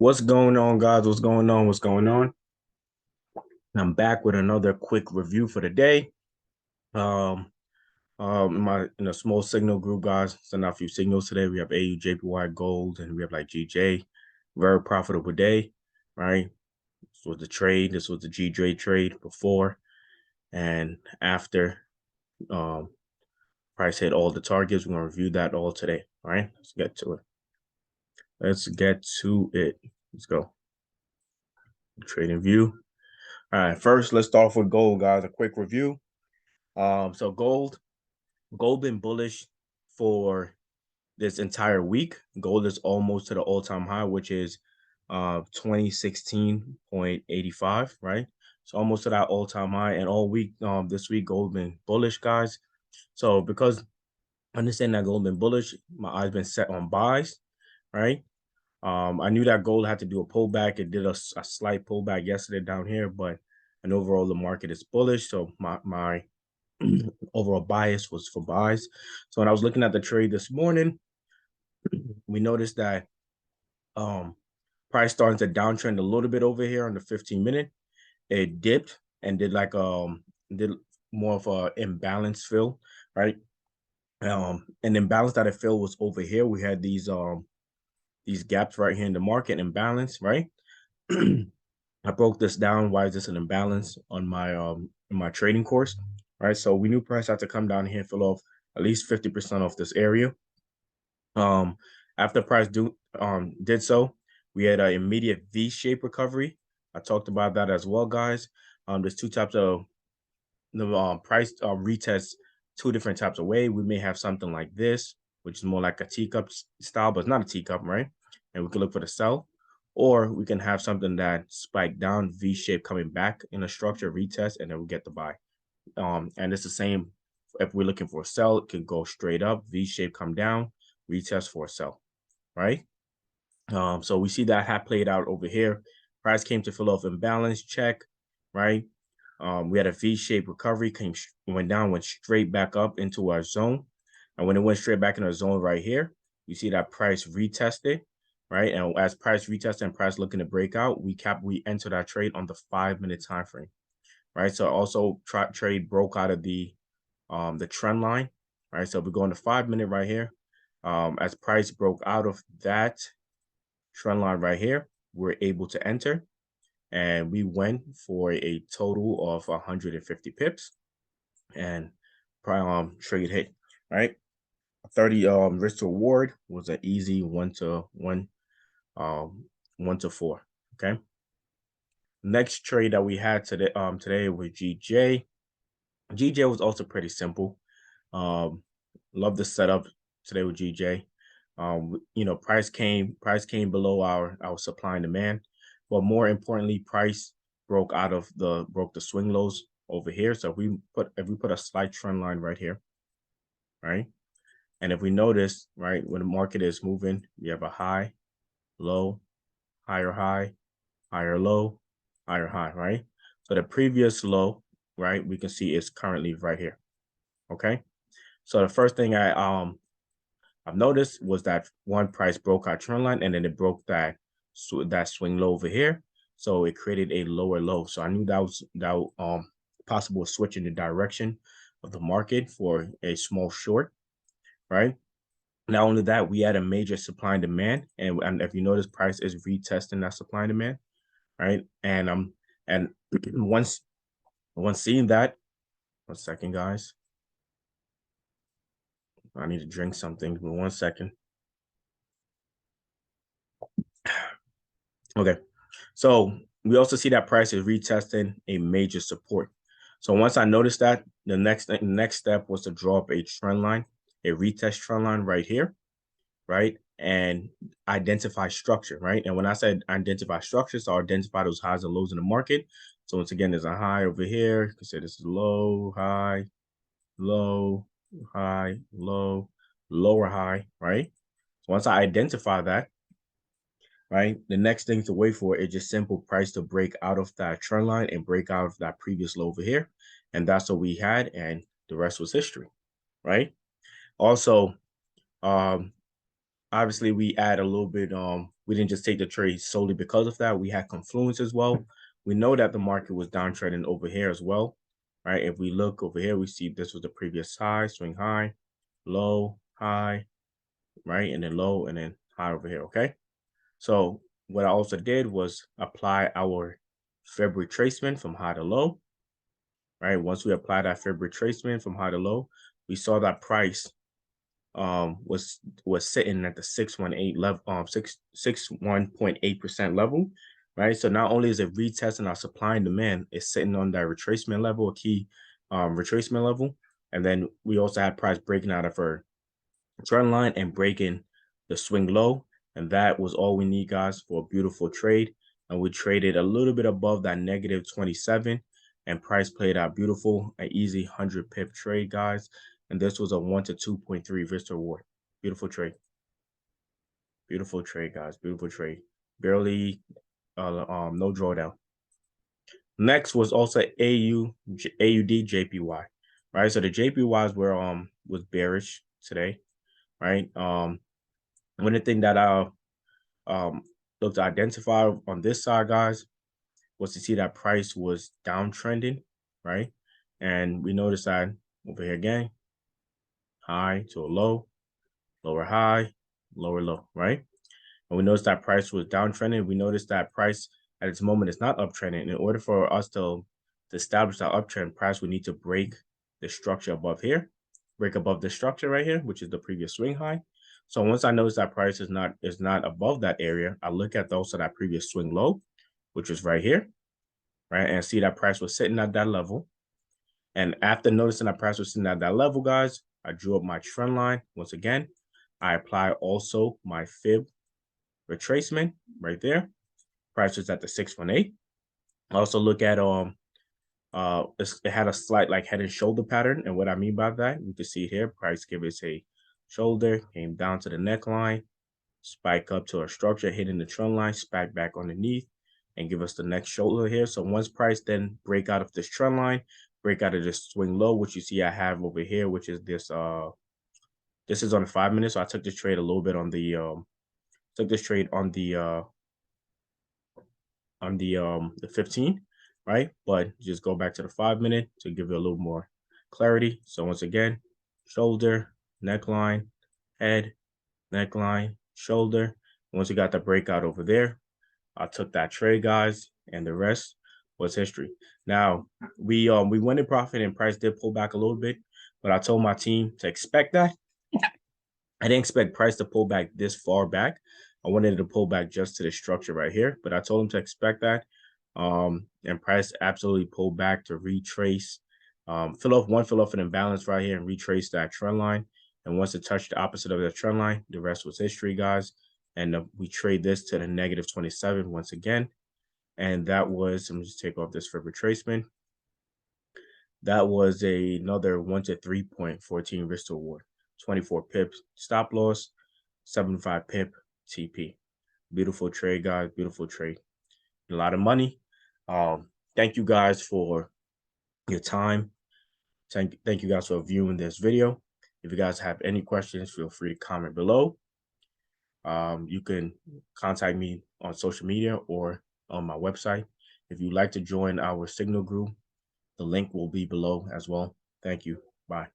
What's going on, guys? What's going on? What's going on? I'm back with another quick review for the day. Um, in a small signal group, guys, send out a few signals today. We have AU, JPY, gold, and we have like GJ. Very profitable day, right? This was the trade. This was the GJ trade before and after. Um, Price hit all the targets. We're gonna review that all today. All right, let's get to it. Let's get to it. Let's go. Trading view. All right, first let's start off with gold, guys. A quick review. So gold been bullish for this entire week. Gold is almost to the all-time high, which is 2016.85, right? So almost to that all-time high. And all week, this week, gold been bullish, guys. So because understanding that gold been bullish, my eyes been set on buys, right? I knew that gold had to do a pullback. It did a slight pullback yesterday down here, but and overall the market is bullish. So my overall bias was for buys. So when I was looking at the trade this morning, we noticed that price starting to downtrend a little bit over here on the 15-minute. It dipped and did like did more of a imbalance fill, right? An imbalance that it filled was over here. We had these gaps right here in the market imbalance, right? I broke this down. Why is this an imbalance on my in my trading course? Right. So we knew price had to come down here and fill off at least 50% off this area. After price did so, we had an immediate V-shaped recovery. I talked about that as well, guys. There's two types of the price retest, two different types of way. We may have something like this, which is more like a teacup style, but it's not a teacup, right? And we can look for the sell, or we can have something that spiked down, V-shape coming back in a structure retest, and then we get the buy. And it's the same if we're looking for a sell. It can go straight up, V-shape come down, retest for a sell, right? So we see that had played out over here. Price came to fill off imbalance, check, right? We had a V-shaped recovery, went down, went straight back up into our zone. And when it went straight back in our zone right here, you see that price retested, right? And as price retested and price looking to break out, we entered our trade on the 5-minute time frame, right? So also trade broke out of the trend line, right? So we go on the 5-minute right here. As price broke out of that trend line right here, we're able to enter, and we went for a total of 150 pips, and trade hit, right? 30 risk to reward was an easy 1-to-1, 1-to-4. Okay. Next trade that we had today was GJ. GJ was also pretty simple. Love the setup today with GJ. Price came below our supply and demand, but more importantly, price broke the swing lows over here. So if we put a slight trend line right here, right, and if we notice, right, when the market is moving, we have a high, low, higher, low, higher high, right? So the previous low, right, we can see is currently right here. Okay, so the first thing I've noticed was that one price broke our trend line, and then it broke that swing low over here. So it created a lower low. So I knew that was possible switch in the direction of the market for a small short, right? Not only that, we had a major supply and demand, and if you notice, price is retesting that supply and demand, right? And once seeing that, 1 second, guys. I need to drink something. 1 second. Okay. So we also see that price is retesting a major support. So once I noticed that, the next step was to draw up a trend line, a retest trend line right here, right? And identify structure, right? And when I said identify structure, so identify those highs and lows in the market. So once again, there's a high over here. You can say this is low, high, low, high, low, lower high, right? So once I identify that, right, the next thing to wait for is just simple price to break out of that trend line and break out of that previous low over here. And that's what we had, and the rest was history, right? Also, obviously we add a little bit we didn't just take the trade solely because of that. We had confluence as well. We know that the market was downtrending over here as well, right? If we look over here, we see this was the previous high, swing high, low, high, right? And then low and then high over here, okay? So what I also did was apply our Fib retracement from high to low, right? Once we applied that Fib retracement from high to low, we saw that price was sitting at the 618 level, 61.8% level, right? So not only is it retesting our supply and demand, it's sitting on that retracement level, a key retracement level. And then we also had price breaking out of our trend line and breaking the swing low. And that was all we need, guys, for a beautiful trade. And we traded a little bit above that negative 27, and price played out beautiful, an easy 100 pip trade, guys. And this was a 1 to 2.3 risk reward. Beautiful trade. Beautiful trade, guys. Beautiful trade. Barely, no drawdown. Next was also AUD JPY, right? So the JPYs were was bearish today, right? One of the things that I looked to identify on this side, guys, was to see that price was downtrending, right? And we noticed that over here again, high to a low, lower high, lower low, right? And we noticed that price was downtrending. We noticed that price at its moment is not uptrending. In order for us to establish that uptrend, price would need to break the structure above here, break above the structure right here, which is the previous swing high. So once I notice that price is not above that area, I look at also that previous swing low, which was right here, right? And see that price was sitting at that level. And after noticing that price was sitting at that level, guys, I drew up my trend line. Once again, I apply also my fib retracement right there. Price was at the 618. I also look at it had a slight like head and shoulder pattern, and what I mean by that, you can see here, price give us a shoulder, came down to the neckline, spike up to a structure, hitting the trend line, spike back underneath, and give us the next shoulder here. So once price then break out of this trend line, break out of this swing low, which you see I have over here, which is this this is on the 5 minutes. So I took this trade a little bit on the took this trade on the 15, right? But just go back to the 5 minute to give you a little more clarity. So once again, shoulder, neckline, head, neckline, shoulder. Once you got the breakout over there, I took that trade, guys, and the rest was history. Now we went in profit and price did pull back a little bit, but I told my team to expect that. I didn't expect price to pull back this far back. I wanted it to pull back just to the structure right here, but I told him to expect that. And price absolutely pulled back to retrace, fill off an imbalance right here and retrace that trend line. And once it touched the opposite of that trend line, the rest was history, guys. And we trade this to the negative 27 once again. And that was, let me just take off this for retracement. That was another 1 to 3.14 risk to reward. 24 pips stop loss, 75 pip TP. Beautiful trade, guys. Beautiful trade. A lot of money. Thank you guys for your time. Thank you guys for viewing this video. If you guys have any questions, feel free to comment below. You can contact me on social media or on my website. If you'd like to join our Signal group, the link will be below as well. Thank you. Bye.